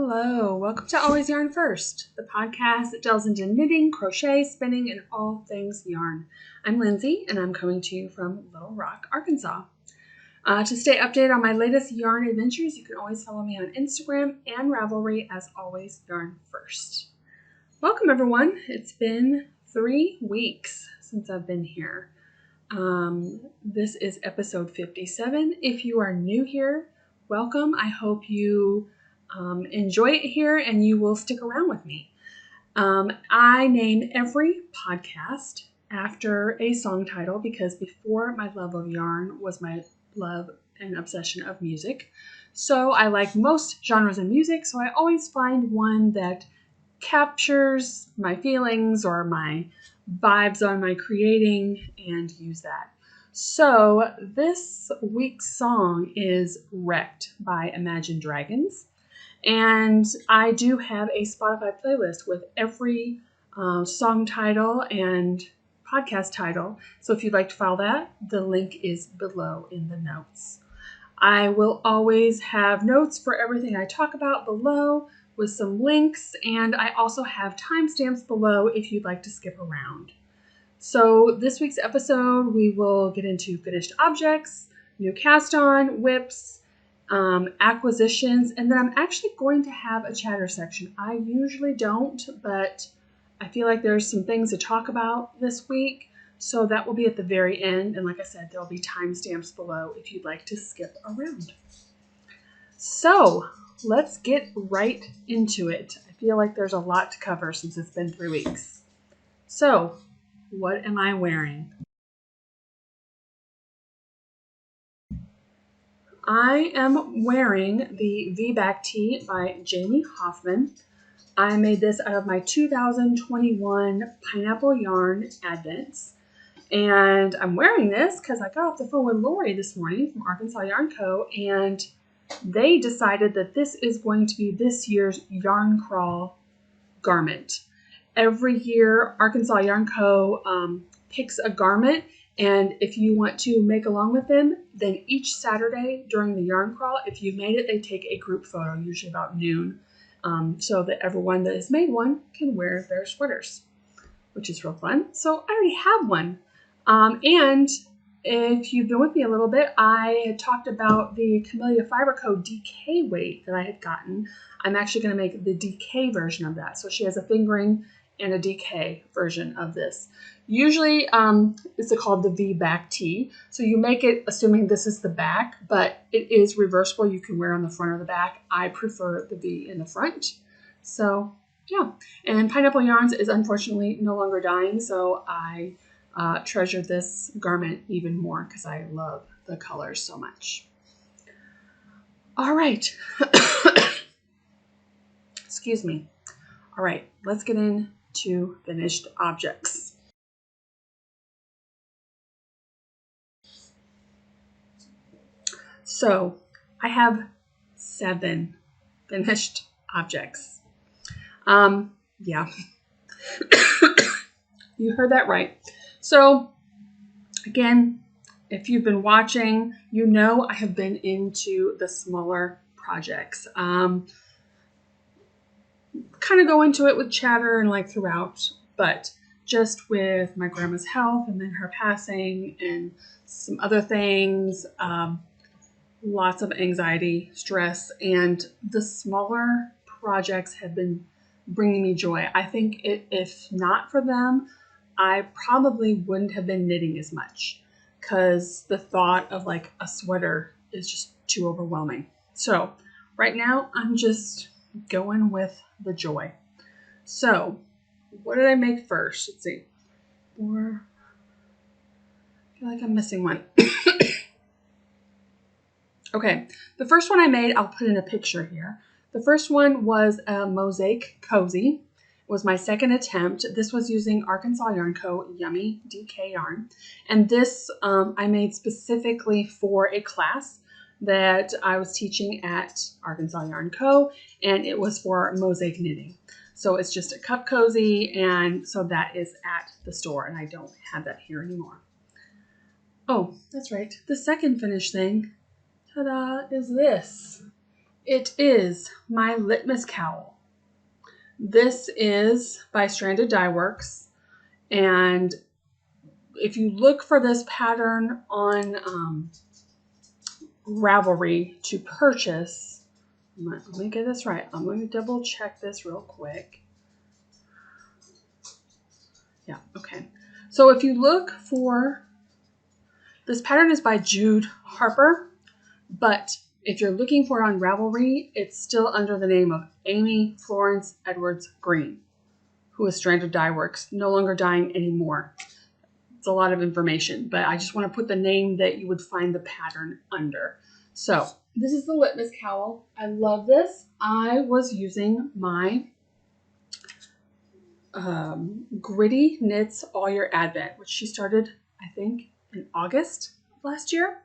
Hello, welcome to Always Yarn First, the podcast that delves into knitting, crochet, spinning, and all things yarn. I'm Lindsey, and I'm coming to you from Little Rock, Arkansas. To stay updated on my latest yarn adventures, you can always follow me on Instagram and Ravelry as Always Yarn First. Welcome, everyone. It's been 3 weeks since I've been here. This is episode 57. If you are new here, welcome. I hope you enjoy it here and you will stick around with me. I name every podcast after a song title because before my love of yarn was my love and obsession of music. So I like most genres of music, so I always find one that captures my feelings or my vibes on my creating and use that. So this week's song is Wrecked by Imagine Dragons. And I do have a Spotify playlist with every song title and podcast title. So if you'd like to follow that, the link is below in the notes. I will always have notes for everything I talk about below with some links. And I also have timestamps below if you'd like to skip around. So this week's episode, we will get into finished objects, new cast on, whips, acquisitions, and then I'm actually going to have a chatter section. I usually don't, but I feel like there's some things to talk about this week, so that will be at the very end, and like I said, there'll be timestamps below if you'd like to skip around. So let's get right into it. I feel like there's a lot to cover since it's been 3 weeks. So what am I wearing? I am wearing the V-Back tee by Jamie Hoffman. I made this out of my 2021 Pineapple Yarn Advents. And I'm wearing this because I got off the phone with Lori this morning from Arkansas Yarn Co. And they decided that this is going to be this year's Yarn Crawl garment. Every year, Arkansas Yarn Co. Picks a garment. And if you want to make along with them, then each Saturday during the yarn crawl, if you've made it, they take a group photo, usually about noon, so that everyone that has made one can wear their sweaters, which is real fun. So I already have one. And if you've been with me a little bit, I had talked about the Camellia Fiber Co. DK weight that I had gotten. I'm actually going to make the DK version of that. So she has a fingering and a DK version of this. Usually it's called the V-Back tee. So you make it assuming this is the back, but it is reversible. You can wear on the front or the back. I prefer the V in the front. So yeah. And Pineapple Yarns is unfortunately no longer dyeing. So I treasure this garment even more because I love the colors so much. All right. Excuse me. All right, let's get into finished objects. So I have 7 finished objects. Yeah, you heard that right. So again, if you've been watching, you know I have been into the smaller projects. Kind of go into it with chatter and like throughout, but just with my grandma's health and then her passing and some other things, lots of anxiety, stress, and the smaller projects have been bringing me joy. I think if not for them, I probably wouldn't have been knitting as much because the thought of like a sweater is just too overwhelming. So right now I'm just going with the joy. So what did I make first? Let's see. I feel like I'm missing one. Okay, the first one I made, I'll put in a picture here. The first one was a Mosaic Cozy. It was my second attempt. This was using Arkansas Yarn Co. Yummy DK yarn. And this I made specifically for a class that I was teaching at Arkansas Yarn Co. And it was for mosaic knitting. So it's just a cup cozy. And so that is at the store. And I don't have that here anymore. Oh, that's right. The second finished thing, ta-da, is this. It is my Litmus cowl. This is by Stranded Dyeworks, and if you look for this pattern on Ravelry to purchase, let me get this right. I'm going to double check this real quick. Yeah, okay. So if you look for, this pattern is by Jude Harper, but if you're looking for it on Ravelry, it's still under the name of Amy Florence Edwards Green, who is Stranded Dyeworks, no longer dyeing anymore. It's a lot of information, but I just want to put the name that you would find the pattern under. So this is the Litmus cowl. I love this. I was using my Gritty Knits All Year Advent, which she started, I think, in August of last year.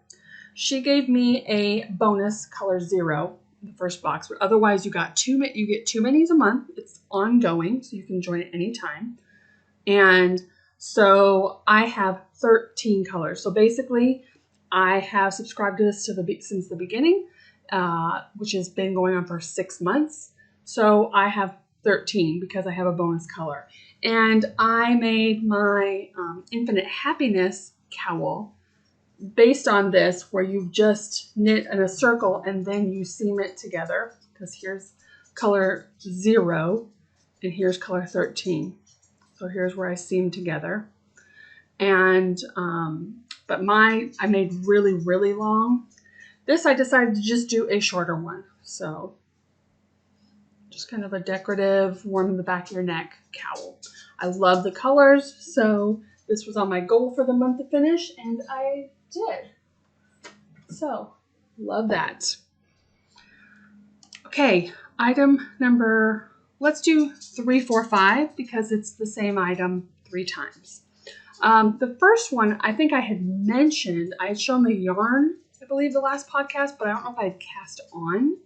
She gave me a bonus color 0 in the first box, but otherwise you get 2 minis a month. It's ongoing, so you can join at any time. And so I have 13 colors. So basically, I have subscribed to this since the beginning, which has been going on for 6 months. So I have 13 because I have a bonus color. And I made my Infinite Happiness cowl based on this, where you just knit in a circle and then you seam it together, because here's color 0 and here's color 13. So here's where I seam together. And but I made really, really long. This I decided to just do a shorter one. So just kind of a decorative, warm in the back of your neck cowl. I love the colors, so this was on my goal for the month to finish, and I did. So, love that. Okay, item number, let's do 3, 4, 5, because it's the same item 3 times. The first one, I think I had mentioned, I had shown the yarn, I believe, the last podcast, but I don't know if I had cast on.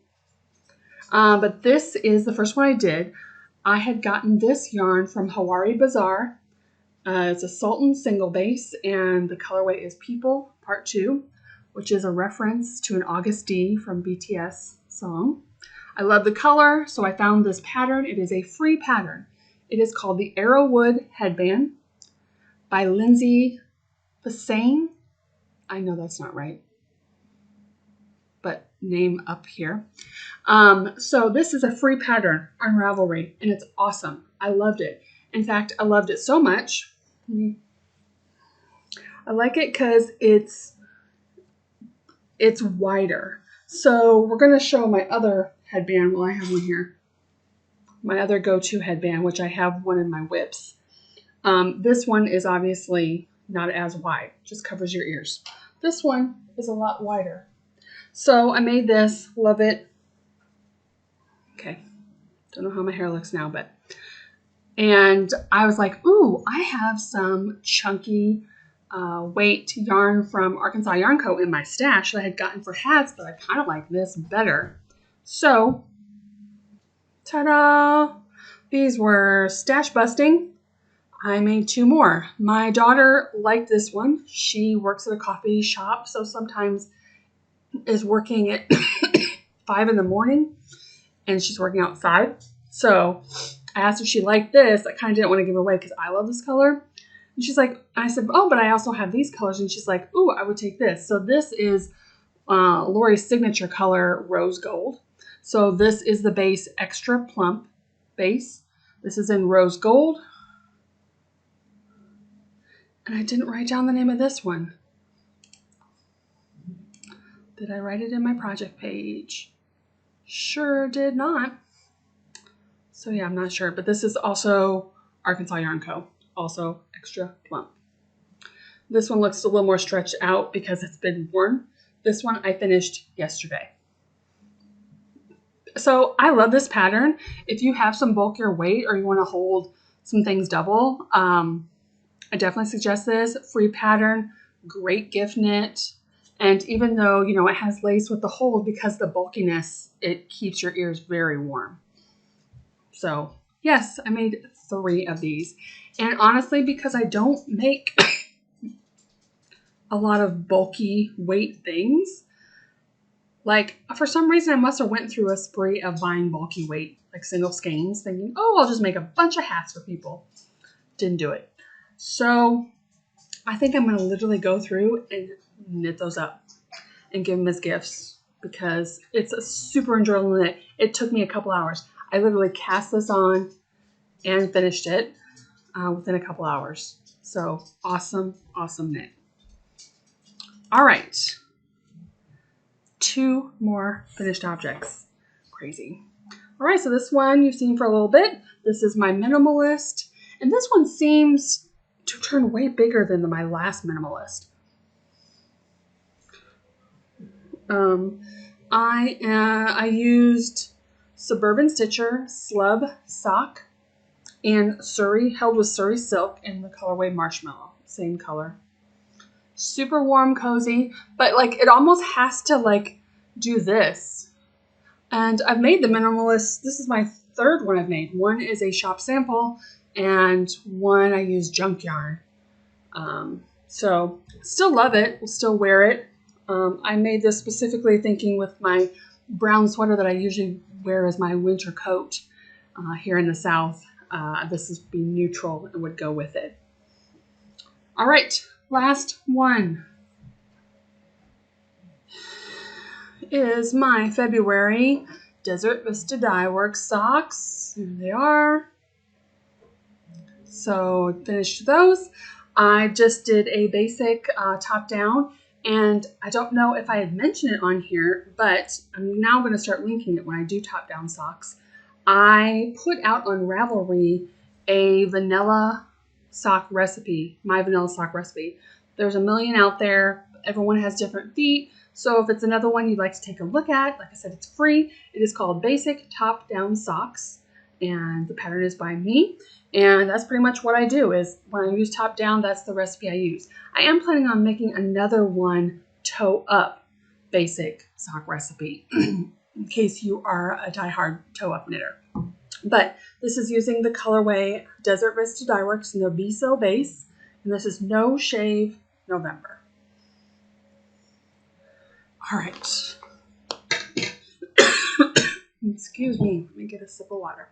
But this is the first one I did. I had gotten this yarn from Hawari Bazaar. It's a Sultan single base, and the colorway is People Part 2, which is a reference to an August D from BTS song. I love the color, so I found this pattern. It is a free pattern. It is called the Arrowwood Headband by Lindsey Faciane. I know that's not right, but name up here. So this is a free pattern on Ravelry, and it's awesome. I loved it. In fact, I loved it so much. I like it because it's wider. So we're going to show my other headband. Well, I have one here. My other go-to headband, which I have one in my whips. This one is obviously not as wide. Just covers your ears. This one is a lot wider. So I made this. Love it. Okay. Don't know how my hair looks now, but... And I was like, ooh, I have some chunky weight yarn from Arkansas Yarn Co. in my stash that I had gotten for hats, but I kind of like this better. So, ta-da! These were stash busting. I made 2 more. My daughter liked this one. She works at a coffee shop, so sometimes is working at 5 in the morning, and she's working outside. So I asked if she liked this. I kind of didn't want to give her away because I love this color. And she's like, I said, oh, but I also have these colors. And she's like, ooh, I would take this. So this is Lori's signature color, rose gold. So this is the base extra plump base. This is in rose gold. And I didn't write down the name of this one. Did I write it in my project page? Sure did not. So yeah, I'm not sure. But this is also Arkansas Yarn Co. Also extra plump. This one looks a little more stretched out because it's been worn. This one I finished yesterday. So I love this pattern. If you have some bulkier weight or you want to hold some things double, I definitely suggest this. Free pattern, great gift knit. And even though, you know, it has lace with the hold, because the bulkiness, it keeps your ears very warm. So yes, I made 3 of these. And honestly, because I don't make a lot of bulky weight things, Like, for some reason, I must have went through a spree of buying bulky weight, like single skeins, thinking, oh, I'll just make a bunch of hats for people. Didn't do it. So I think I'm going to literally go through and knit those up and give them as gifts because it's a super enjoyable knit. It took me a couple hours. I literally cast this on and finished it within a couple hours. So awesome, awesome knit. All right. 2 more finished objects. Crazy. All right, so this one you've seen for a little bit. This is my Minimalist. And this one seems to turn way bigger than my last Minimalist. I used Suburban Stitcher Slub sock and Suri, held with Suri silk in the colorway Marshmallow. Same color. Super warm, cozy, but like it almost has to like do this. And I've made the Minimalist. This is my 3rd one I've made. One is a shop sample and one I use junk yarn. So still love it. Will still wear it. I made this specifically thinking with my brown sweater that I usually wear as my winter coat here in the South. This is be neutral and would go with it. All right, last one is my February Desert Vista Dyeworks socks. Here they are. So finished those. I just did a basic top down, and I don't know if I had mentioned it on here, but I'm now going to start linking it when I do top down socks. I put out on Ravelry a vanilla sock recipe, my vanilla sock recipe. There's a million out there. Everyone has different feet. So if it's another one you'd like to take a look at, like I said, it's free. It is called Basic Top Down Socks, and the pattern is by me. And that's pretty much what I do is when I use top down, that's the recipe I use. I am planning on making another one toe up basic sock recipe in case you are a diehard toe up knitter. But this is using the colorway Desert Vista Dyeworks in the Viso base, and this is No Shave November. All right. Excuse me, let me get a sip of water.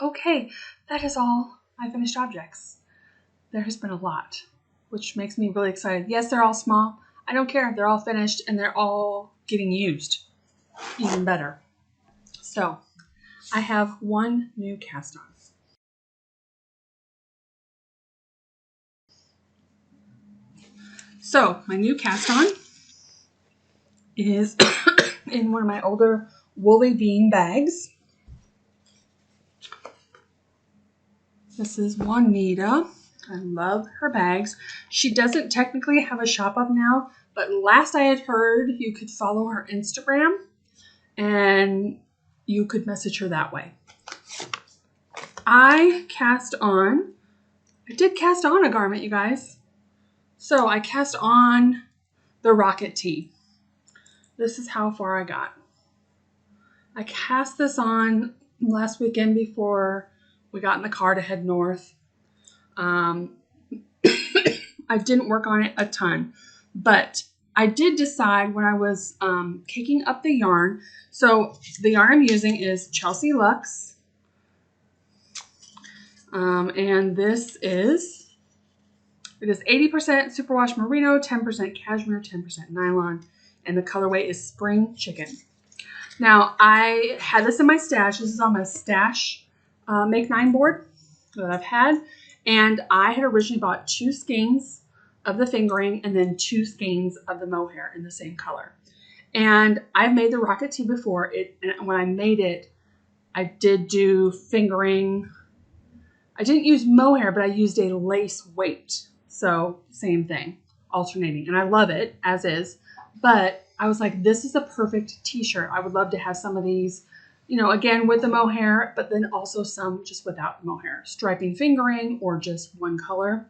Okay, that is all my finished objects. There has been a lot, which makes me really excited. Yes, they're all small. I don't care. They're all finished and they're all getting used. Even better. So, I have one new cast on. So, my new cast on is in one of my older woolly bean bags. This is Juanita. I love her bags. She doesn't technically have a shop up now, but last I had heard you could follow her Instagram and you could message her that way. I did cast on a garment, you guys. So I cast on the Rocket Tee. This is how far I got. I cast this on last weekend before we got in the car to head north. I didn't work on it a ton, but I did decide when I was caking up the yarn. So the yarn I'm using is Chelsea Luxe. And this is, it is 80% superwash merino, 10% cashmere, 10% nylon, and the colorway is Spring Chicken. Now, I had this in my stash. This is on my stash Make 9 board that I've had. And I had originally bought 2 skeins of the fingering and then 2 skeins of the mohair in the same color. And I've made the Rocket Tee before. And when I made it, I did do fingering. I didn't use mohair, but I used a lace weight. So same thing, alternating. And I love it as is. But I was like, this is a perfect t-shirt. I would love to have some of these, you know, again with the mohair, but then also some just without the mohair. Striping fingering or just one color.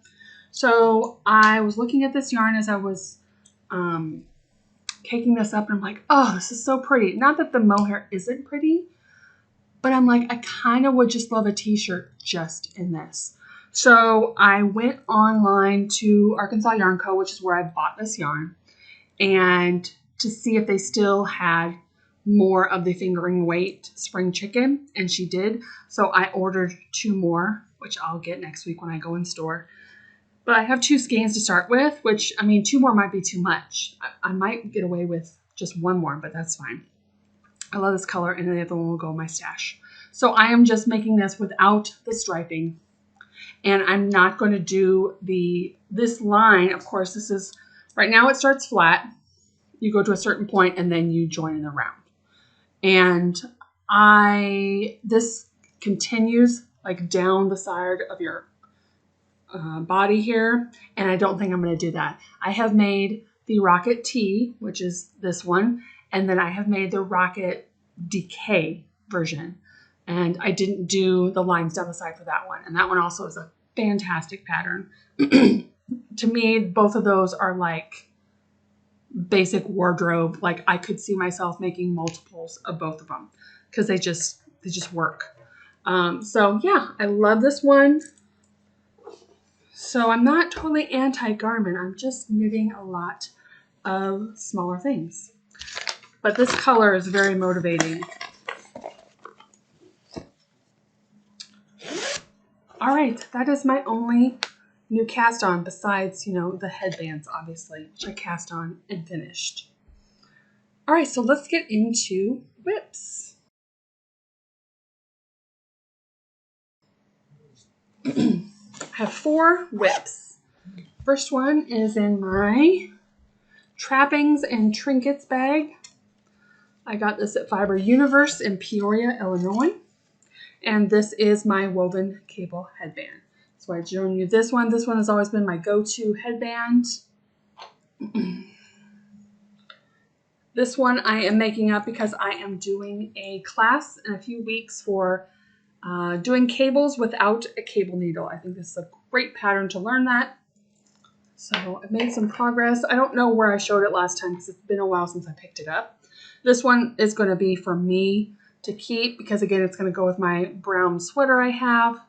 So I was looking at this yarn as I was caking this up, and I'm like, oh, this is so pretty. Not that the mohair isn't pretty, but I'm like, I kind of would just love a t-shirt just in this. So I went online to Arkansas Yarn Co., which is where I bought this yarn, and to see if they still had more of the fingering weight spring chicken, and she did. So I ordered 2 more, which I'll get next week when I go in store. But I have 2 skeins to start with, which, I mean, 2 more might be too much. I might get away with just 1 more, but that's fine. I love this color, and the other one will go in my stash. So I am just making this without the striping. And I'm not going to do this line. Of course, this is, right now it starts flat. You go to a certain point and then you join in the round. And this continues like down the side of your body here. And I don't think I'm going to do that. I have made the Rocket T, which is this one. And then I have made the Rocket DK version. And I didn't do the lines down the side for that one. And that one also is a fantastic pattern. To me, both of those are like basic wardrobe. Like I could see myself making multiples of both of them because they just work. So yeah, I love this one. So I'm not totally anti-garment. I'm just knitting a lot of smaller things. But this color is very motivating. All right, that is my only new cast on besides, the headbands, obviously, which I cast on and finished. All right, so let's get into whips. I have 4 whips. First one is in my trappings and trinkets bag. I got this at Fiber Universe in Peoria, Illinois. And this is my woven cable headband. So I shown you this one. This one has always been my go-to headband. This one I am making up because I am doing a class in a few weeks for doing cables without a cable needle. I think this is a great pattern to learn that. So I've made some progress. I don't know where I showed it last time because it's been a while since I picked it up. This one is going to be for me to keep because, again, it's going to go with my brown sweater I have.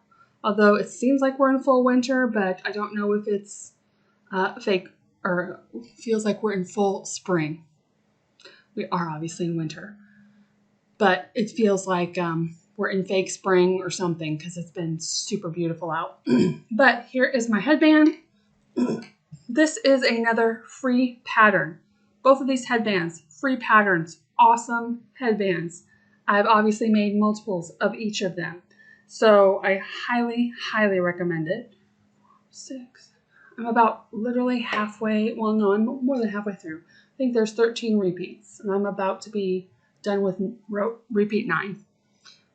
Although it seems like we're in full winter, but I don't know if it's fake or feels like we're in full spring. We are obviously in winter, but it feels like we're in fake spring or something because it's been super beautiful out. But here is my headband. This is another free pattern. Both of these headbands, free patterns, awesome headbands. I've obviously made multiples of each of them. So I highly, highly recommend it. 6. I'm about literally halfway. Well, no, I'm more than halfway through. I think there's 13 repeats. And I'm about to be done with repeat 9.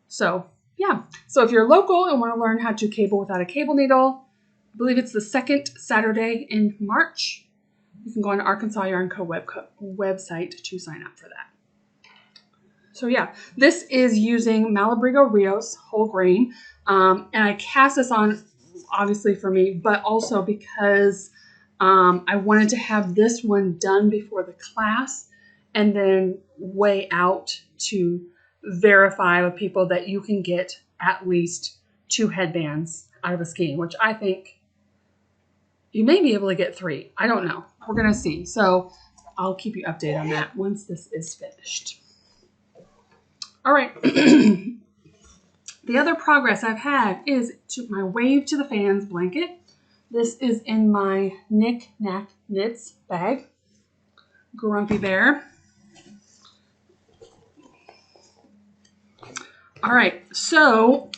So, yeah. So if you're local and want to learn how to cable without a cable needle, I believe it's the 2nd Saturday in March. You can go on the Arkansas Yarn Co. website to sign up for that. So yeah, this is using Malabrigo Rios whole grain. And I cast this on, obviously for me, but also because I wanted to have this one done before the class and then weigh out to verify with people that you can get at least 2 headbands out of a skein, which I think you may be able to get 3. I don't know. We're going to see. So I'll keep you updated on that once this is finished. All right. The other progress I've had is to my Wave to the Fans blanket. This is in my Knick Knack Knits bag. Grumpy Bear. All right. So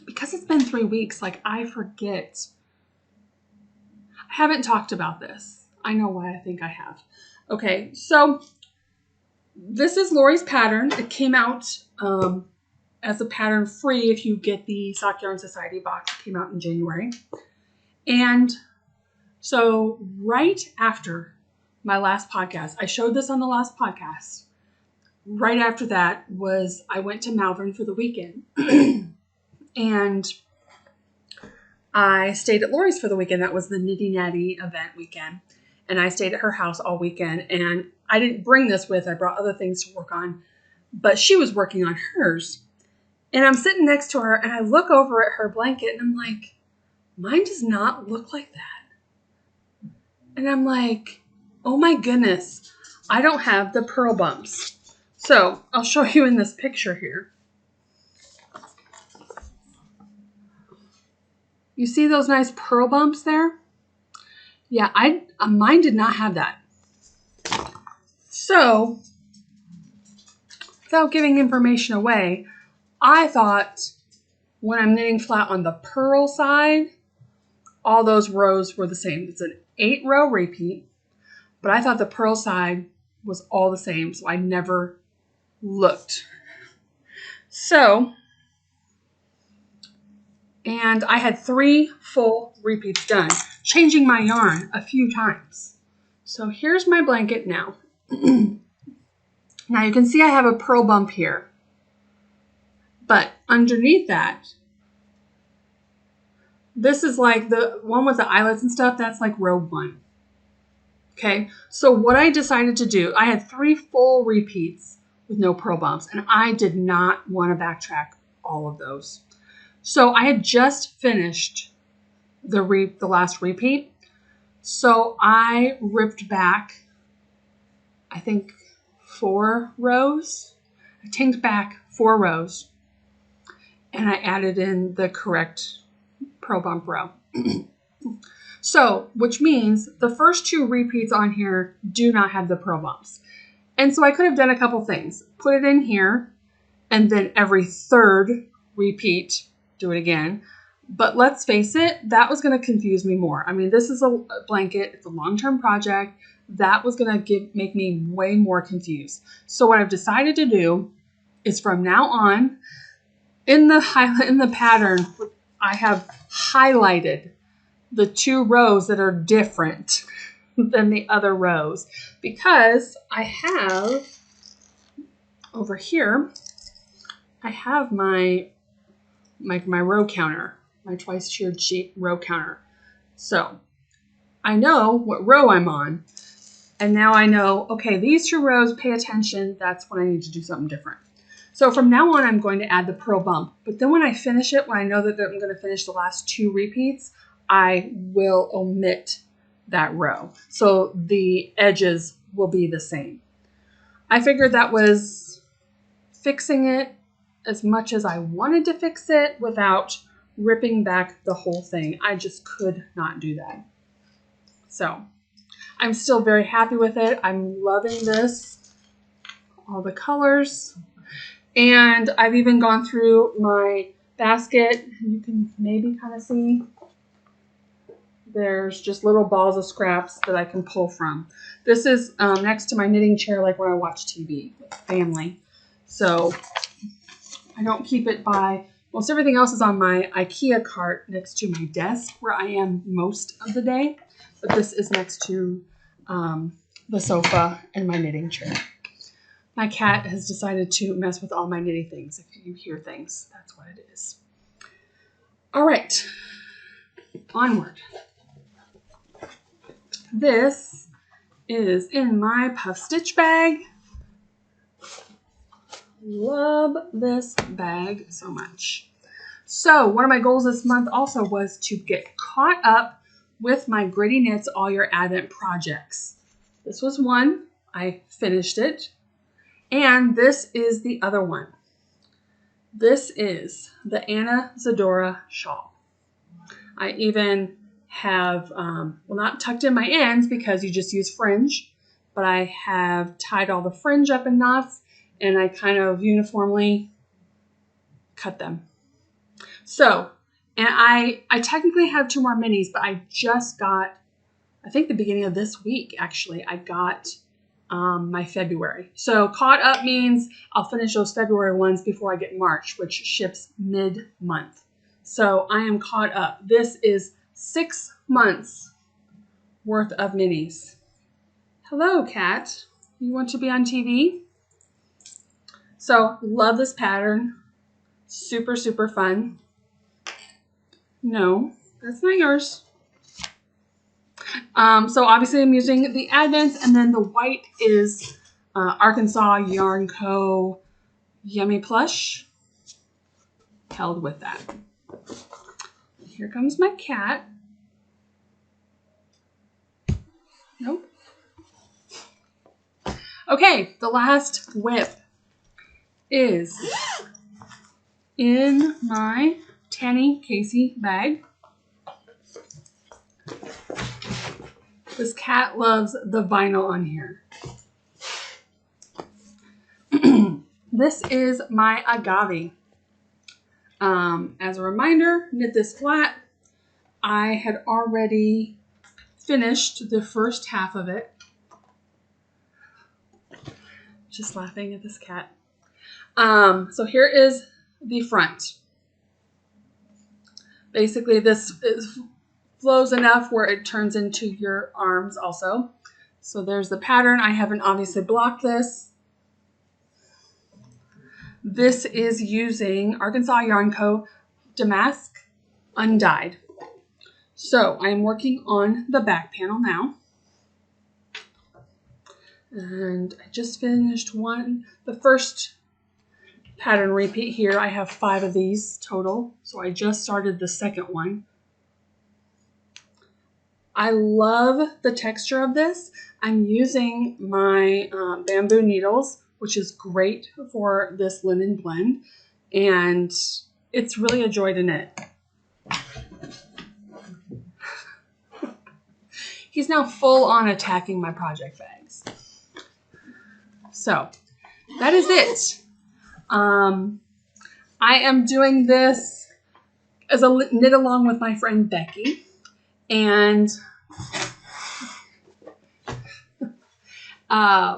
because it's been 3 weeks, like I forget. I haven't talked about this. I know why I think I have. Okay. So this is Lori's pattern. It came out as a pattern free if you get the Sock Yarn Society box. It came out in January. And so right after my last podcast, I showed this on the last podcast. Right after that was I went to Malvern for the weekend. And I stayed at Lori's for the weekend. That was the Nitty Natty event weekend. And I stayed at her house all weekend. And I didn't bring this with. I brought other things to work on. But she was working on hers. And I'm sitting next to her, and I look over at her blanket, and I'm like, mine does not look like that. And I'm like, oh my goodness, I don't have the pearl bumps. So I'll show you in this picture here. You see those nice pearl bumps there? Yeah, mine did not have that. So, without giving information away, I thought when I'm knitting flat on the pearl side, all those rows were the same. It's an 8-row repeat, but I thought the pearl side was all the same, so I never looked. So, and I had 3 full repeats done, changing my yarn a few times. So here's my blanket now. Now you can see I have a pearl bump here, but underneath that, this is like the one with the eyelets and stuff. That's like row 1. Okay, so what I decided to do, I had 3 full repeats with no pearl bumps, and I did not want to backtrack all of those. So I had just finished the last repeat. So I ripped back, I think 4 rows. I tinked back 4 rows, and I added in the correct pearl bump row. So, which means the first 2 repeats on here do not have the pearl bumps. And so I could have done a couple things. Put it in here, and then every 3rd repeat, do it again. But let's face it, that was going to confuse me more. I mean, this is a blanket. It's a long-term project. That was going to make me way more confused. So what I've decided to do is from now on, in the pattern, I have highlighted the 2 rows that are different than the other rows, because I have over here, I have my row counter, my twice tiered sheet row counter. So I know what row I'm on, and now I know, okay, these 2 rows, pay attention, that's when I need to do something different. So from now on, I'm going to add the pearl bump, but then when I finish it, when I know that I'm going to finish the last 2 repeats, I will omit that row. So the edges will be the same. I figured that was fixing it as much as I wanted to fix it without ripping back the whole thing. I just could not do that. So I'm still very happy with it. I'm loving this, all the colors. And I've even gone through my basket. You can maybe kind of see there's just little balls of scraps that I can pull from. This is next to my knitting chair, like when I watch TV with family. So I don't keep it by, most everything else is on my IKEA cart next to my desk where I am most of the day. But this is next to the sofa and my knitting chair. My cat has decided to mess with all my knitting things. If you hear things, that's what it is. All right, onward. This is in my puff stitch bag. Love this bag so much. So one of my goals this month also was to get caught up with my Gritty Knits All Your Advent projects. This was one. I finished it. And this is the other one. This is the Anna Zadora shawl. I even have, well, not tucked in my ends because you just use fringe, but I have tied all the fringe up in knots, and I kind of uniformly cut them. So, and I technically have 2 more minis, but I just got, I think the beginning of this week, actually, I got my February. So caught up means I'll finish those February ones before I get March, which ships mid-month. So I am caught up. This is 6 months worth of minis. Hello, cat. You want to be on TV? So love this pattern. Super, super fun. No, that's not yours. So obviously I'm using the Advents, and then the white is Arkansas Yarn Co. Yummy Plush. held with that. Here comes my cat. Nope. Okay, the last whip is in my Tanis Casey bag. This cat loves the vinyl on here. This is my agave. As a reminder, knit this flat. I had already finished the first half of it. Just laughing at this cat. So here is the front. Basically, this flows enough where it turns into your arms also. So there's the pattern. I haven't obviously blocked this. This is using Arkansas Yarn Co. Damask undyed. So I'm working on the back panel now. And I just finished the first pattern repeat here. I have 5 of these total. So I just started the second one. I love the texture of this. I'm using my bamboo needles, which is great for this linen blend. And it's really a joy to knit. He's now full on attacking my project bags. So that is it. I am doing this as a knit along with my friend Becky. And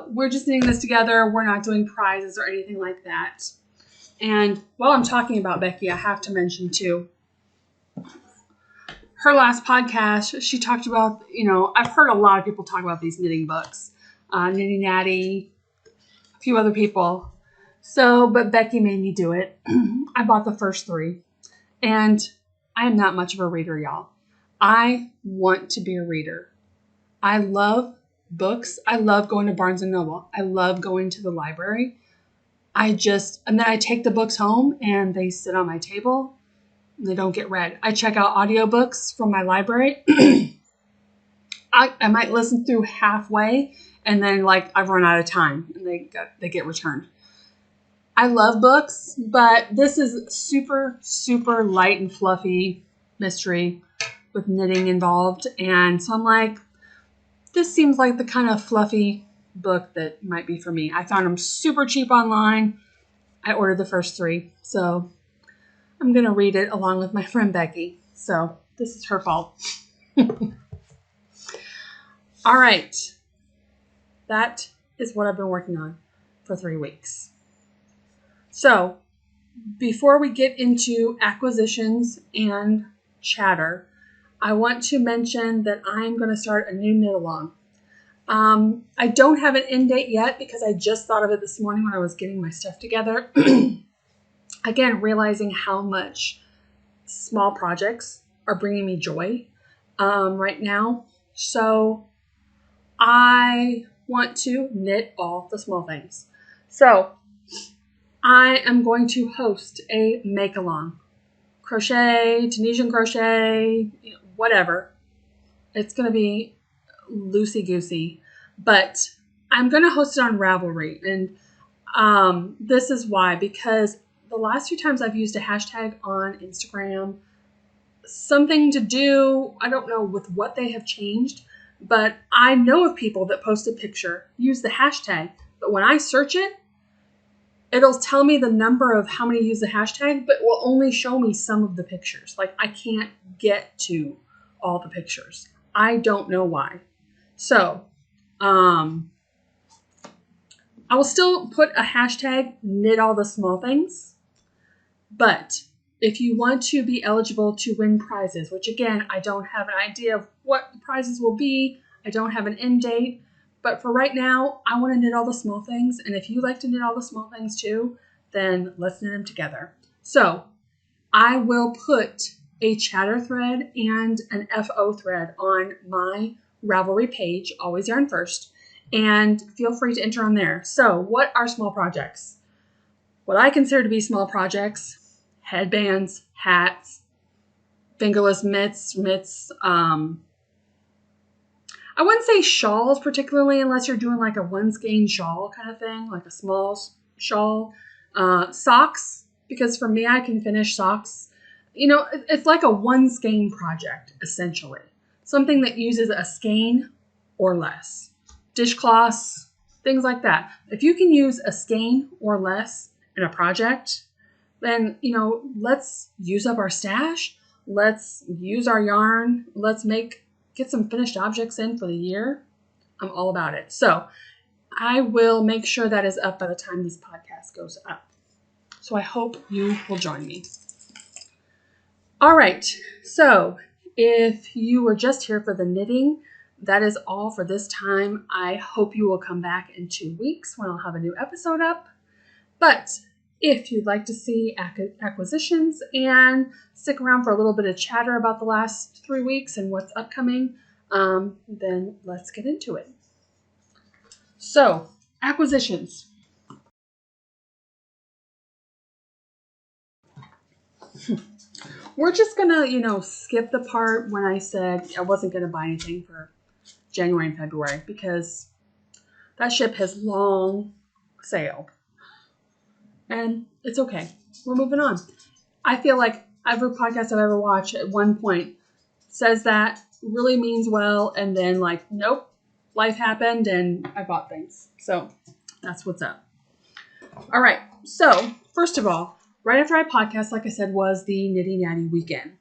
we're just knitting this together. We're not doing prizes or anything like that. And while I'm talking about Becky, I have to mention too, her last podcast, she talked about, I've heard a lot of people talk about these knitting books, Knitty Natty, a few other people. But Becky made me do it. I bought the first 3, and I am not much of a reader, y'all. I want to be a reader. I love books. I love going to Barnes & Noble. I love going to the library. And then I take the books home and they sit on my table. And they don't get read. I check out audiobooks from my library. I might listen through halfway and then I've run out of time and they get returned. I love books, but this is super, super light and fluffy mystery with knitting involved. And so I'm like, this seems like the kind of fluffy book that might be for me. I found them super cheap online. I ordered the first 3. So I'm going to read it along with my friend Becky. So this is her fault. All right. That is what I've been working on for 3 weeks. So before we get into acquisitions and chatter, I want to mention that I'm going to start a new knit along. I don't have an end date yet because I just thought of it this morning when I was getting my stuff together. Again, realizing how much small projects are bringing me joy right now. So I want to knit all the small things. So I am going to host a make-along. Crochet, Tunisian crochet, whatever. It's going to be loosey-goosey. But I'm going to host it on Ravelry. And this is why. Because the last few times I've used a hashtag on Instagram, something to do, I don't know with what they have changed, but I know of people that post a picture, use the hashtag, but when I search it, it'll tell me the number of how many use the hashtag, but will only show me some of the pictures. I can't get to all the pictures. I don't know why. So, I will still put a hashtag knit all the small things, but if you want to be eligible to win prizes, which again, I don't have an idea of what the prizes will be. I don't have an end date, but for right now, I want to knit all the small things. And if you like to knit all the small things too, then let's knit them together. So I will put a chatter thread and an FO thread on my Ravelry page, Always Yarn First, and feel free to enter on there. So what are small projects? What I consider to be small projects: headbands, hats, fingerless mitts. I wouldn't say shawls particularly unless you're doing like a one skein shawl kind of thing, like a small shawl. Socks, because for me, I can finish socks. You know, it's like a one skein project, essentially. Something that uses a skein or less. Dishcloths, things like that. If you can use a skein or less in a project, then, you know, let's use up our stash. Let's use our yarn. Let's get some finished objects in for the year. I'm all about it. So I will make sure that is up by the time this podcast goes up. So I hope you will join me. All right. So if you were just here for the knitting, that is all for this time. I hope you will come back in 2 weeks when I'll have a new episode up. But if you'd like to see acquisitions and stick around for a little bit of chatter about the last 3 weeks and what's upcoming, then let's get into it. So, acquisitions. We're just gonna, skip the part when I said I wasn't gonna buy anything for January and February because that ship has long sailed. And it's okay. We're moving on. I feel like every podcast I've ever watched at one point says that, really means well, and then like, nope, life happened and I bought things. So that's what's up. All right. So first of all, right after I podcast, like I said, was the Nitty Natty weekend.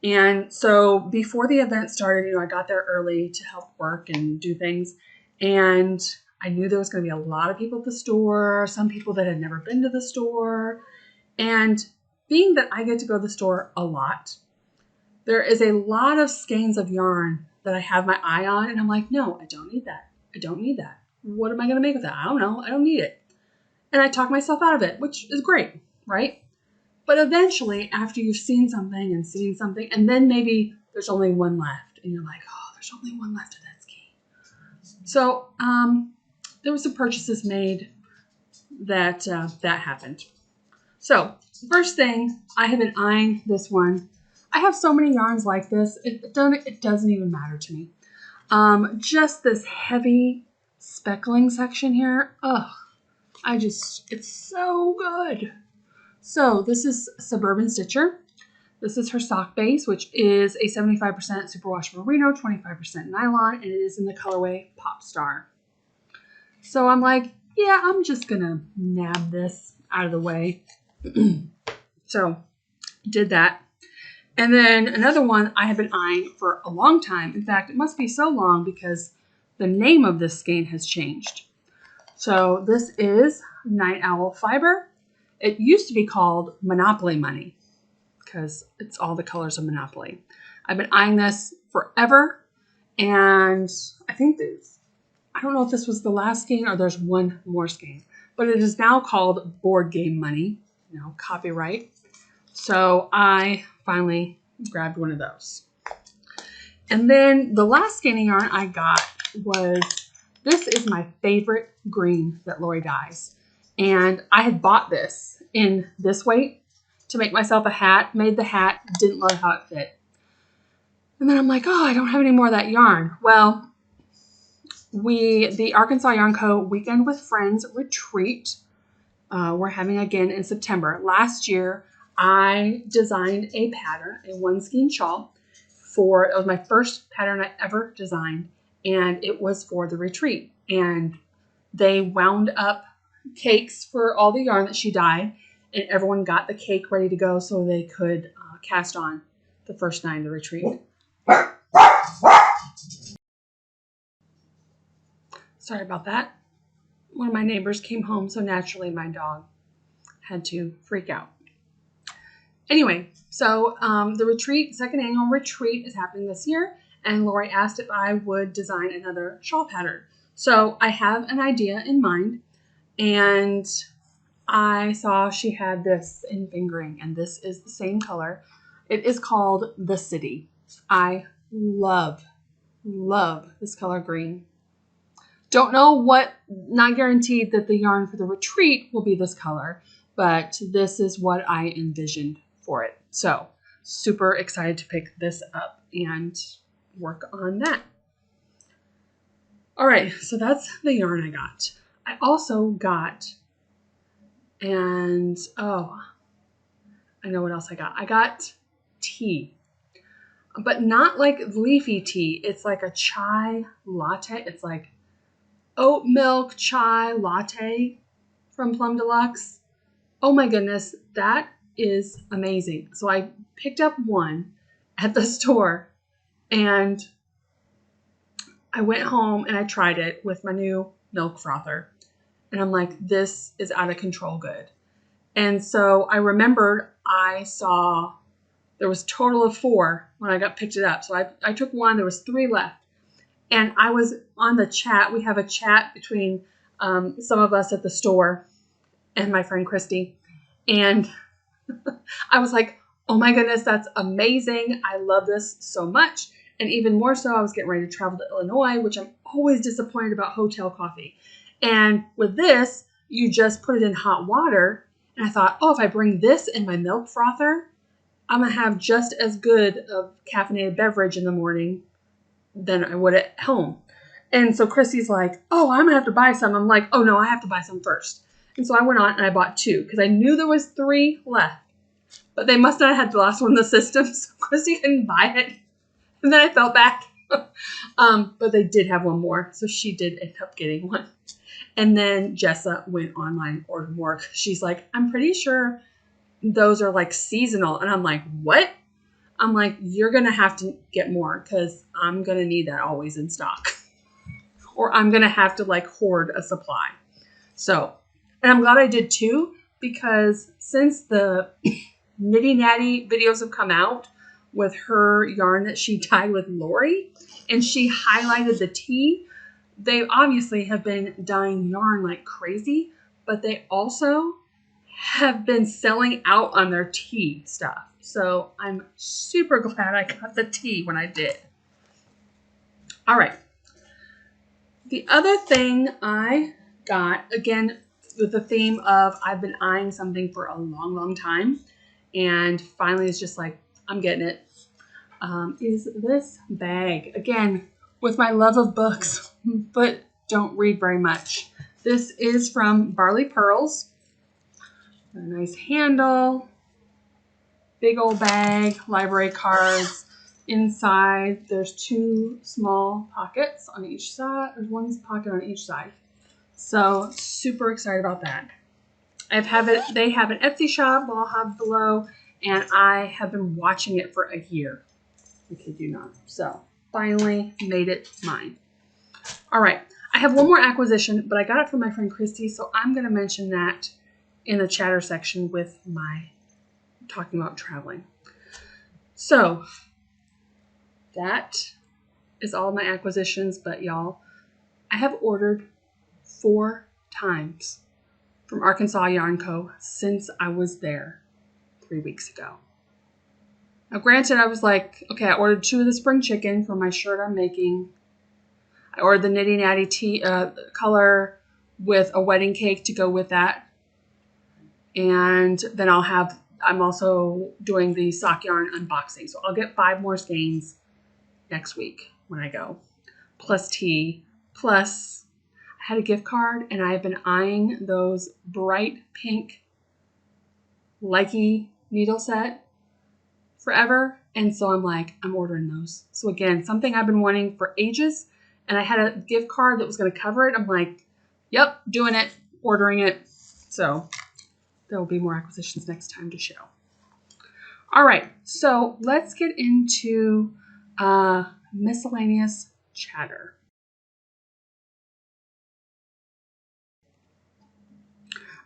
And so before the event started, I got there early to help work and do things. And I knew there was going to be a lot of people at the store, some people that had never been to the store. And being that I get to go to the store a lot, there is a lot of skeins of yarn that I have my eye on. And I'm like, no, I don't need that. I don't need that. What am I going to make with that? I don't know. I don't need it. And I talk myself out of it, which is great, right? But eventually, after you've seen something, and then maybe there's only one left. And you're like, oh, there's only one left of that skein. So there were some purchases made that happened. So first thing, I have been eyeing this one. I have so many yarns like this. It doesn't even matter to me. Just this heavy speckling section here. Ugh, it's so good. So this is Suburban Stitcher. This is her sock base, which is a 75% superwash merino, 25% nylon, and it is in the colorway Pop Star. So I'm like, yeah, I'm just going to nab this out of the way. So did that. And then another one I have been eyeing for a long time. In fact, it must be so long because the name of this skein has changed. So this is Night Owl Fiber. It used to be called Monopoly Money because it's all the colors of Monopoly. I've been eyeing this forever. And I don't know if this was the last skein or there's one more skein, but it is now called Board Game Money, copyright. So I finally grabbed one of those. And then the last skein of yarn I got this is my favorite green that Lori dyes. And I had bought this in this weight to make myself a hat, made the hat, didn't love how it fit. And then I'm like, oh, I don't have any more of that yarn. Well, the Arkansas Yarn Co. Weekend with Friends retreat, we're having again in September. Last year, I designed a pattern, a one skein shawl it was my first pattern I ever designed, and it was for the retreat. And they wound up cakes for all the yarn that she dyed, and everyone got the cake ready to go so they could cast on the first night of the retreat. Sorry about that. One of my neighbors came home, so naturally my dog had to freak out. Anyway, so the retreat, second annual retreat is happening this year, and Lori asked if I would design another shawl pattern. So I have an idea in mind, and I saw she had this in fingering, and this is the same color. It is called The City. I love this color green. Don't know not guaranteed that the yarn for the retreat will be this color, but this is what I envisioned for it. So super excited to pick this up and work on that. All right, so that's the yarn I got. I also got, and oh, I know what else I got. I got tea, but not like leafy tea. It's like a chai latte. It's like oat milk chai latte from Plum Deluxe. Oh my goodness, that is amazing. So I picked up one at the store and I went home and I tried it with my new milk frother. And I'm like, this is out of control good. And so I remembered I saw there was a total of 4 when I picked it up. So I took one, there was 3 left. And I was on the chat. We have a chat between some of us at the store and my friend Christy. And I was like, oh my goodness, that's amazing. I love this so much. And even more so, I was getting ready to travel to Illinois, which I'm always disappointed about hotel coffee. And with this, you just put it in hot water. And I thought, oh, if I bring this in my milk frother, I'm going to have just as good of caffeinated beverage in the morning than I would at home. And so Chrissy's like, oh, I'm going to have to buy some. I'm like, oh, no, I have to buy some first. And so I went on and I bought 2 because I knew there was 3 left. But they must not have had the last one in the system, so Chrissy couldn't buy it. And then I felt bad. But they did have one more, so she did end up getting one. And then Jessa went online and ordered more. She's like, I'm pretty sure those are like seasonal. And I'm like, what? I'm like, you're going to have to get more because I'm going to need that always in stock. Or I'm going to have to like hoard a supply. So, and I'm glad I did too, because since the Nitty Natty videos have come out with her yarn that she dyed with Lori, and she highlighted the tea, they obviously have been dyeing yarn like crazy, but they also have been selling out on their tea stuff. So I'm super glad I got the tea when I did. All right. The other thing I got, again, with the theme of I've been eyeing something for a long, long time, and finally it's just like, I'm getting it, is this bag. Again, with my love of books, but don't read very much. This is from Barley Pearls. A nice handle, big old bag, library cards. Inside, there's 2 small pockets on each side. There's 1 pocket on each side. So super excited about that. They have an Etsy shop, I'll have below, and I have been watching it for a year. I kid you not. So finally made it mine. All right. I have one more acquisition, but I got it from my friend Christy, so I'm going to mention that in the chatter section with my talking about traveling. So that is all my acquisitions, but y'all, I have ordered 4 times from Arkansas Yarn Co. since I was there 3 weeks ago. Now granted, I was like, okay, I ordered 2 of the spring chicken for my shirt I'm making. I ordered the Nitty Natty tea color with a wedding cake to go with that. And then I'm also doing the sock yarn unboxing. So I'll get 5 more skeins next week when I go. Plus tea, plus I had a gift card and I've been eyeing those bright pink Likey needle set forever. And so I'm like, I'm ordering those. So again, something I've been wanting for ages. And I had a gift card that was going to cover it. I'm like, yep, doing it, ordering it. So there will be more acquisitions next time to show. All right, so let's get into miscellaneous chatter.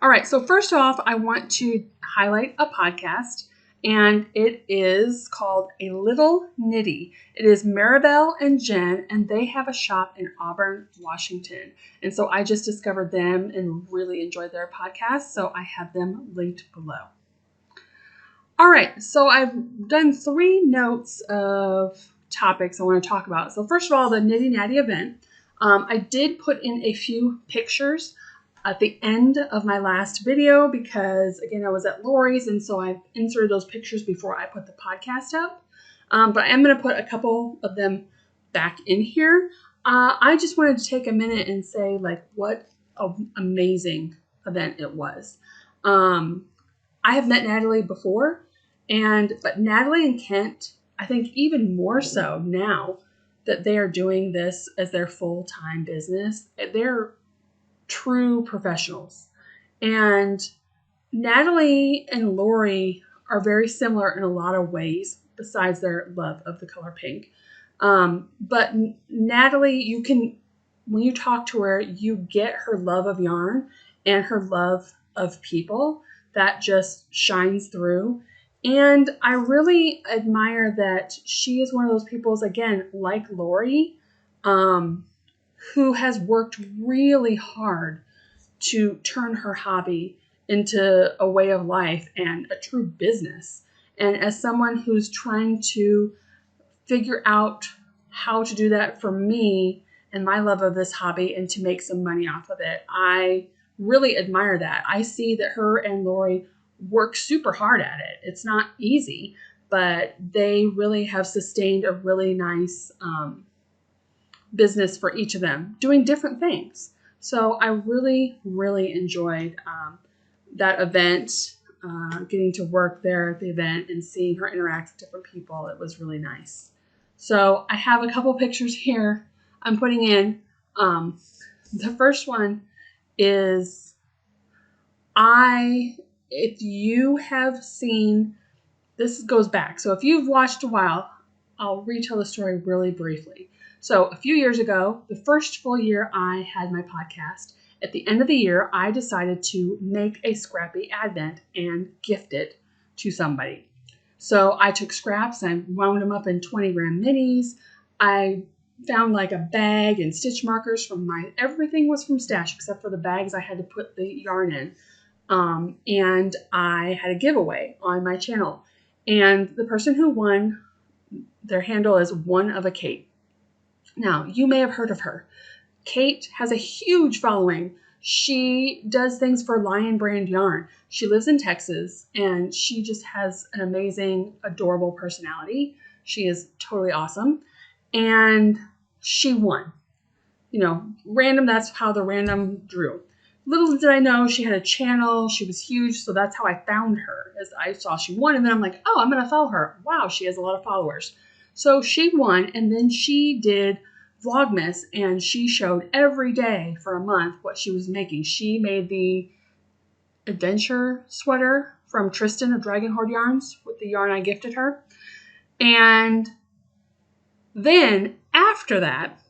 All right, so first off, I want to highlight a podcast, and it is called A Little Nitty. It is Maribel and Jen, and they have a shop in Auburn, Washington. And so I just discovered them and really enjoyed their podcast, so I have them linked below. All right, so I've done 3 notes of topics I want to talk about. So first of all, the Nitty Natty event. I did put in a few pictures at the end of my last video because, again, I was at Lori's, and so I inserted those pictures before I put the podcast up. But I am going to put a couple of them back in here. I just wanted to take a minute and say, like, what an amazing event it was. I have met Natalie before, but Natalie and Kent, I think even more so now that they are doing this as their full-time business. They're true professionals. And Natalie and Lori are very similar in a lot of ways besides their love of the color pink. But Natalie, when you talk to her, you get her love of yarn and her love of people that just shines through. And I really admire that she is one of those people, again, like Lori, who has worked really hard to turn her hobby into a way of life and a true business. And as someone who's trying to figure out how to do that for me and my love of this hobby and to make some money off of it, I really admire that. I see that her and Lori work super hard at it. It's not easy, but they really have sustained a really nice business for each of them, doing different things. So I really, really enjoyed that event, getting to work there at the event and seeing her interact with different people. It was really nice. So I have a couple pictures here I'm putting in. The first one is if you have seen, this goes back. So if you've watched a while, I'll retell the story really briefly. So a few years ago, the first full year I had my podcast, at the end of the year, I decided to make a scrappy advent and gift it to somebody. So I took scraps, I wound them up in 20-gram minis. I found like a bag and stitch markers everything was from Stash except for the bags I had to put the yarn in. And I had a giveaway on my channel. And the person who won, their handle is One of a Kate. Now, you may have heard of her. Kate has a huge following. She does things for Lion Brand Yarn. She lives in Texas, and she just has an amazing, adorable personality. She is totally awesome. And she won. Random, that's how the random drew. Little did I know she had a channel. She was huge, so that's how I found her. As I saw she won, and then I'm like, oh, I'm going to follow her. Wow, she has a lot of followers. So she won, and then she did Vlogmas, and she showed every day for a month what she was making. She made the adventure sweater from Tristan of Dragon Horde Yarns with the yarn I gifted her. And then after that,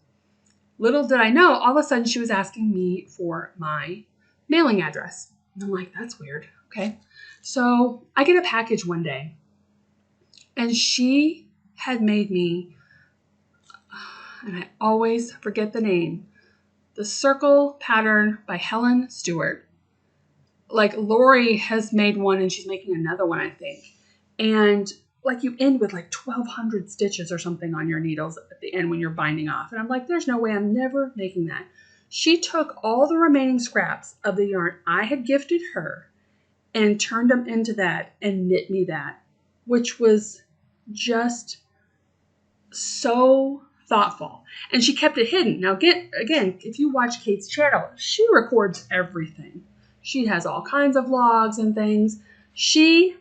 little did I know, all of a sudden she was asking me for my mailing address. And I'm like, that's weird. Okay. So I get a package one day, and she had made me, and I always forget the name, the Circle Pattern by Helen Stewart. Like, Lori has made one, and she's making another one, I think. And like, you end with like 1,200 stitches or something on your needles at the end when you're binding off. And I'm like, there's no way, I'm never making that. She took all the remaining scraps of the yarn I had gifted her and turned them into that and knit me that, which was just so thoughtful. And she kept it hidden. Now, again, if you watch Kate's channel, she records everything. She has all kinds of vlogs and things. She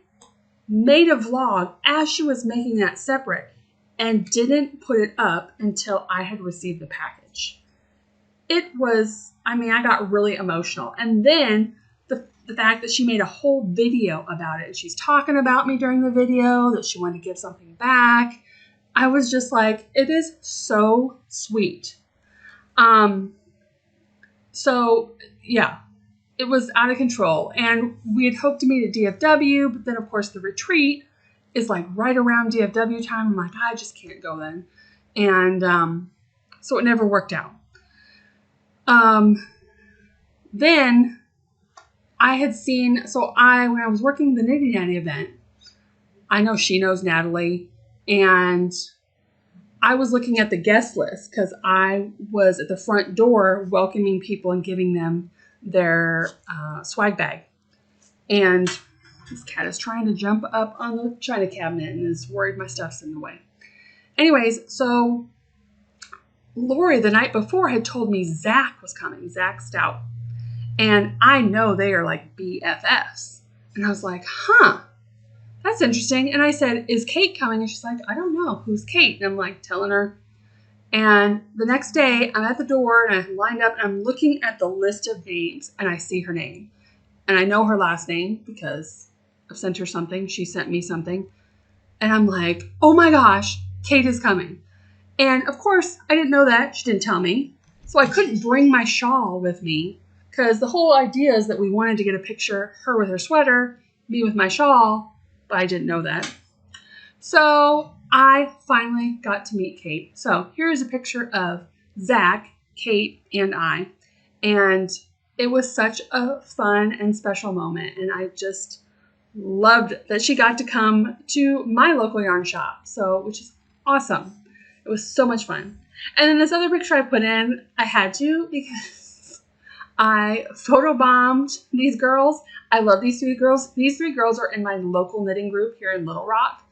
made a vlog as she was making that separate and didn't put it up until I had received the package. It was, I got really emotional. And then the fact that she made a whole video about it, and she's talking about me during the video, that she wanted to give something back. I was just like, it is so sweet. So yeah, it was out of control. And we had hoped to meet at DFW, but then of course the retreat is like right around DFW time. I'm like, I just can't go then. And so it never worked out. Then I had seen, when I was working the Nitty Natty event, I know she knows Natalie, and I was looking at the guest list because I was at the front door welcoming people and giving them their swag bag. And this cat is trying to jump up on the china cabinet and is worried my stuff's in the way. Anyways, so Lori the night before had told me Zach was coming, Zach Stout. And I know they are like BFFs. And I was like, huh, that's interesting. And I said, is Kate coming? And she's like, I don't know. Who's Kate? And I'm like telling her. And the next day I'm at the door and I'm lined up and I'm looking at the list of names and I see her name. And I know her last name because I've sent her something. She sent me something. And I'm like, oh my gosh, Kate is coming. And of course, I didn't know that. She didn't tell me. So I couldn't bring my shawl with me because the whole idea is that we wanted to get a picture, her with her sweater, me with my shawl, but I didn't know that. So I finally got to meet Kate. So here's a picture of Zach, Kate, and I. And it was such a fun and special moment. And I just loved that she got to come to my local yarn shop. So, which is awesome. It was so much fun. And then this other picture I put in, I had to because I photobombed these girls. I love these three girls. These three girls are in my local knitting group here in Little Rock.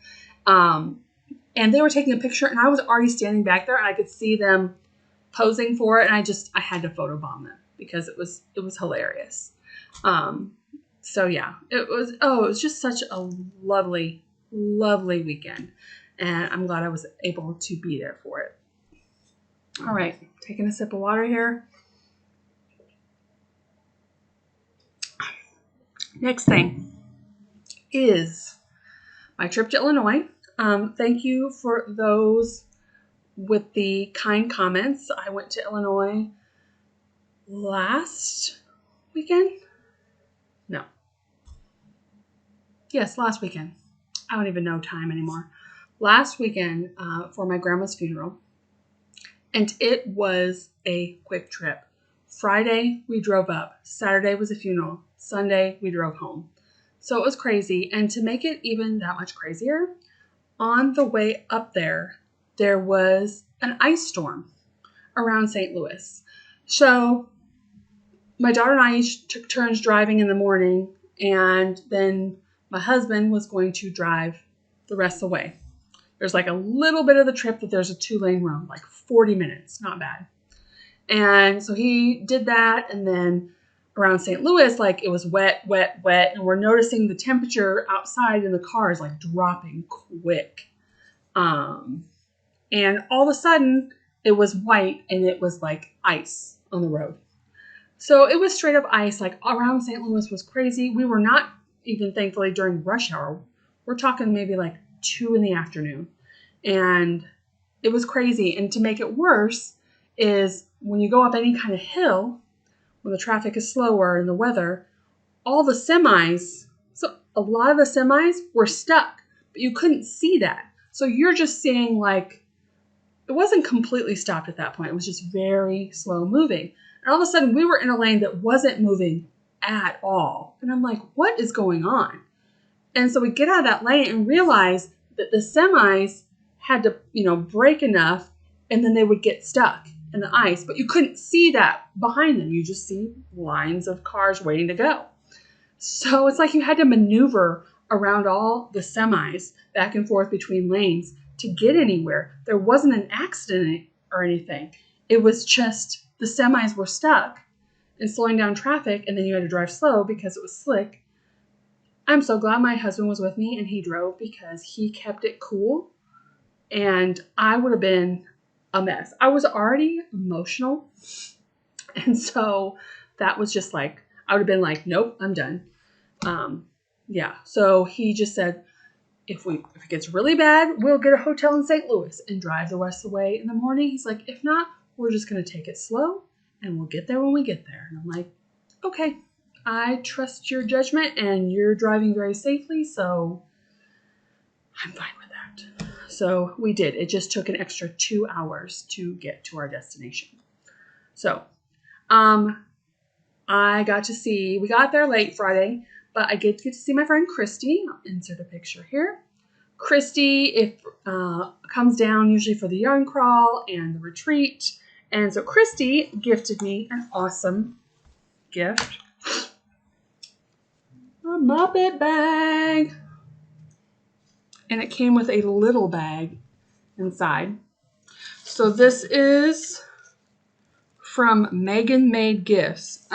And they were taking a picture and I was already standing back there and I could see them posing for it. And I had to photobomb them because it was hilarious. So yeah, it was just such a lovely, lovely weekend. And I'm glad I was able to be there for it. All right, taking a sip of water here. Next thing is my trip to Illinois. Thank you for those with the kind comments. I went to Illinois last weekend. No. Yes, last weekend. I don't even know time anymore. Last weekend for my grandma's funeral. And it was a quick trip. Friday, we drove up. Saturday was a funeral. Sunday, we drove home. So it was crazy. And to make it even that much crazier, on the way up there, there was an ice storm around St. Louis. So my daughter and I each took turns driving in the morning. And then my husband was going to drive the rest of the way. There's like a little bit of the trip that there's a 2-lane road, like 40 minutes, not bad. And so he did that. And then around St. Louis, like it was wet, wet, wet. And we're noticing the temperature outside in the car is like dropping quick. And all of a sudden it was white and it was like ice on the road. So it was straight up ice, like around St. Louis was crazy. We were not even thankfully during rush hour. We're talking maybe like 2 in the afternoon. And it was crazy. And to make it worse is when you go up any kind of hill, when the traffic is slower and the weather, all the semis, so a lot of the semis were stuck, but you couldn't see that. So you're just seeing like, it wasn't completely stopped at that point. It was just very slow moving. And all of a sudden we were in a lane that wasn't moving at all. And I'm like, what is going on? And so we get out of that lane and realize that the semis had to, brake enough and then they would get stuck in the ice. But you couldn't see that behind them. You just see lines of cars waiting to go. So it's like you had to maneuver around all the semis back and forth between lanes to get anywhere. There wasn't an accident or anything. It was just the semis were stuck and slowing down traffic, and then you had to drive slow because it was slick. I'm so glad my husband was with me and he drove because he kept it cool, and I would have been a mess. I was already emotional, and so that was just like, I would have been like, nope, I'm done. Yeah, so he just said, if it gets really bad, we'll get a hotel in St. Louis and drive the rest of the way in the morning. He's like, if not, we're just going to take it slow and we'll get there when we get there. And I'm like, okay, I trust your judgment and you're driving very safely, so I'm fine with that. So we did. It just took an extra 2 hours to get to our destination. So we got there late Friday, but I did get to see my friend Christy. I'll insert a picture here. Christy comes down usually for the yarn crawl and the retreat. And so Christy gifted me an awesome gift. A Muppet bag. And it came with a little bag inside. So this is from Megan Made Gifts.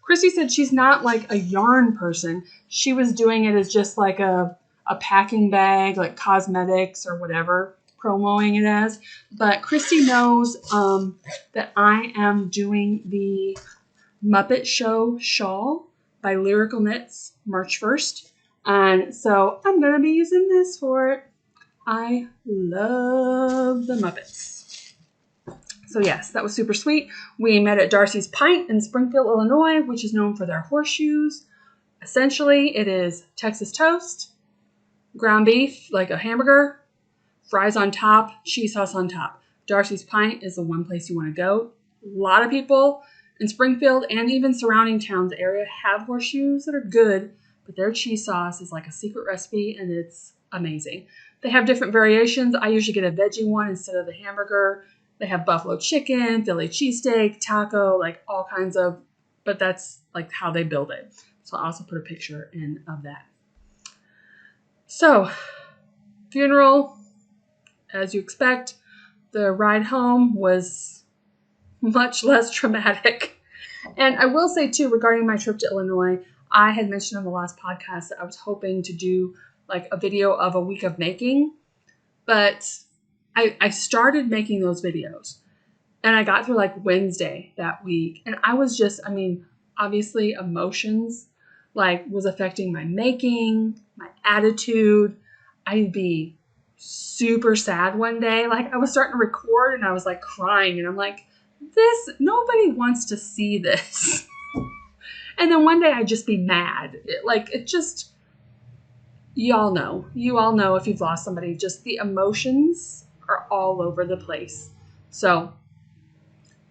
Christy said she's not like a yarn person. She was doing it as just like a packing bag, like cosmetics or whatever, promoting it as. But Christy knows that I am doing the Muppet Show shawl by Lyrical Knits March 1st. And so I'm going to be using this for it. I love the Muppets. So yes, that was super sweet. We met at Darcy's Pint in Springfield, Illinois, which is known for their horseshoes. Essentially, it is Texas toast, ground beef, like a hamburger, fries on top, cheese sauce on top. Darcy's Pint is the one place you want to go. A lot of people in Springfield and even surrounding towns area have horseshoes that are good, but their cheese sauce is like a secret recipe and it's amazing. They have different variations. I usually get a veggie one instead of the hamburger. They have buffalo chicken, Philly cheesesteak, taco, like all kinds of, but that's like how they build it. So I'll also put a picture in of that. So, funeral, as you expect. The ride home was much less traumatic. And I will say too, regarding my trip to Illinois, I had mentioned on the last podcast that I was hoping to do like a video of a week of making, but I started making those videos and I got through like Wednesday that week. And I was just, I mean, obviously emotions like was affecting my making, my attitude. I'd be super sad one day. Like I was starting to record and I was like crying and I'm like, nobody wants to see this. And then one day I'd just be mad. You all know if you've lost somebody, just the emotions are all over the place. So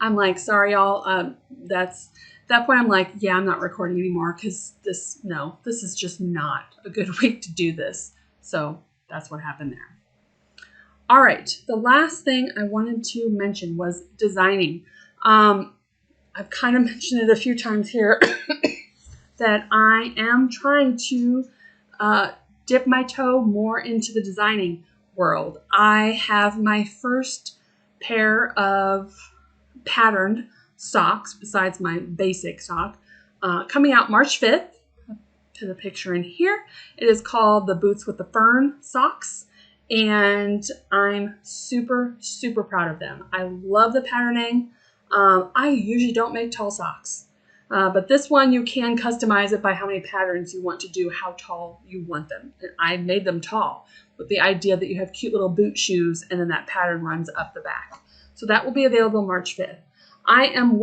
I'm like, sorry, y'all. That point I'm like, yeah, I'm not recording anymore because this is just not a good week to do this. So that's what happened there. All right. The last thing I wanted to mention was designing. I've kind of mentioned it a few times here that I am trying to dip my toe more into the designing world. I have my first pair of patterned socks besides my basic sock coming out March 5th. To the picture in here. It is called the Boots with the Fern socks. And I'm super, super proud of them. I love the patterning. I usually don't make tall socks. But this one, you can customize it by how many patterns you want to do, how tall you want them. And I made them tall with the idea that you have cute little boot shoes and then that pattern runs up the back. So that will be available March 5th. I am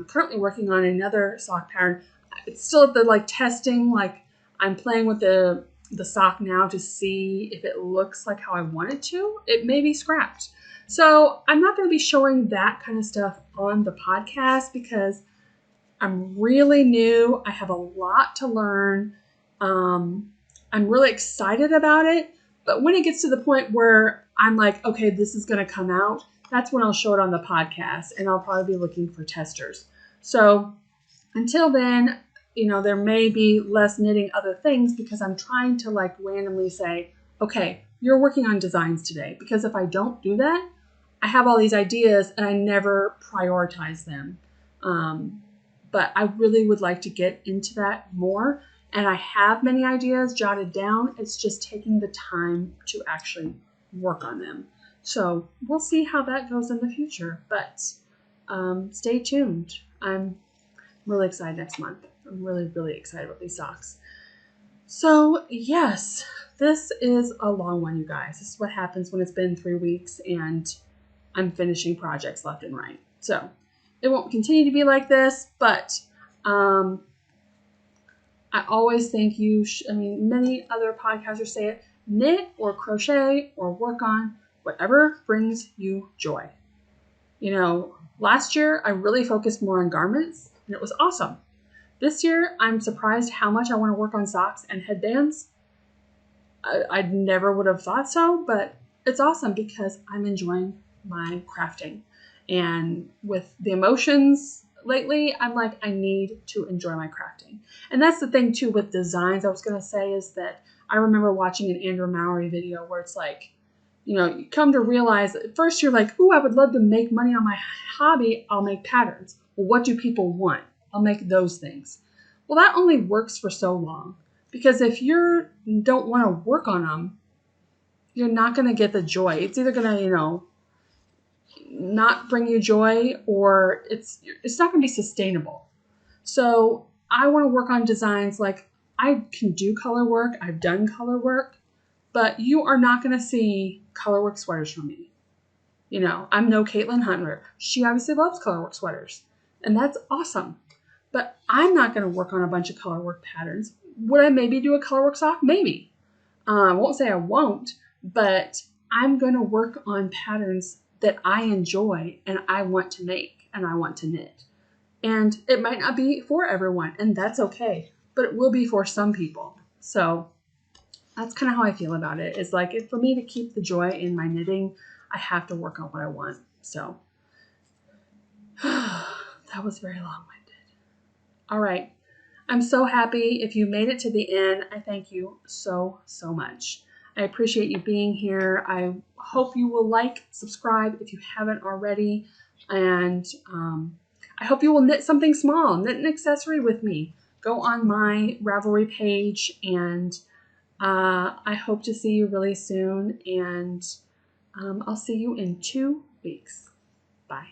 currently working on another sock pattern. It's still at the testing, I'm playing with the sock now to see if it looks like how I want it to. It may be scrapped. So I'm not going to be showing that kind of stuff on the podcast because I'm really new. I have a lot to learn. I'm really excited about it. But when it gets to the point where I'm like, okay, this is going to come out, that's when I'll show it on the podcast and I'll probably be looking for testers. So until then, there may be less knitting other things because I'm trying to randomly say, okay, you're working on designs today. Because if I don't do that, I have all these ideas and I never prioritize them. But I really would like to get into that more. And I have many ideas jotted down. It's just taking the time to actually work on them. So we'll see how that goes in the future. But stay tuned. I'm really excited next month. I'm really, really excited about these socks. So yes, this is a long one, you guys. This is what happens when it's been 3 weeks and I'm finishing projects left and right. So it won't continue to be like this, but I always think many other podcasters say it, knit or crochet or work on whatever brings you joy. Last year I really focused more on garments and it was awesome. This year, I'm surprised how much I want to work on socks and headbands. I never would have thought so, but it's awesome because I'm enjoying my crafting. And with the emotions lately I'm like, I need to enjoy my crafting. And that's the thing too with designs. I was going to say is that I remember watching an Andrew Mowry video where it's like, you know, you come to realize at first you're like, ooh, I would love to make money on my hobby. I'll make patterns. Well, what do people want? I'll make those things. Well, that only works for so long, because if you don't want to work on them, you're not going to get the joy. It's either going to, you know, not bring you joy, or it's not going to be sustainable. So I want to work on designs. Like, I can do color work. I've done color work, but you are not going to see color work sweaters from me. You know, I'm no Caitlin Hunter. She obviously loves color work sweaters, and that's awesome. But I'm not going to work on a bunch of color work patterns. Would I maybe do a color work sock? Maybe. I won't say I won't, but I'm going to work on patterns that I enjoy and I want to make and I want to knit. And it might not be for everyone, and that's okay, but it will be for some people. So that's kind of how I feel about it. It's like, for me to keep the joy in my knitting, I have to work on what I want. So that was very long-winded. All right. I'm so happy if you made it to the end. I thank you so, so much. I appreciate you being here. I hope you will like, subscribe if you haven't already. And I hope you will knit something small, knit an accessory with me. Go on my Ravelry page, and I hope to see you really soon. And I'll see you in 2 weeks. Bye.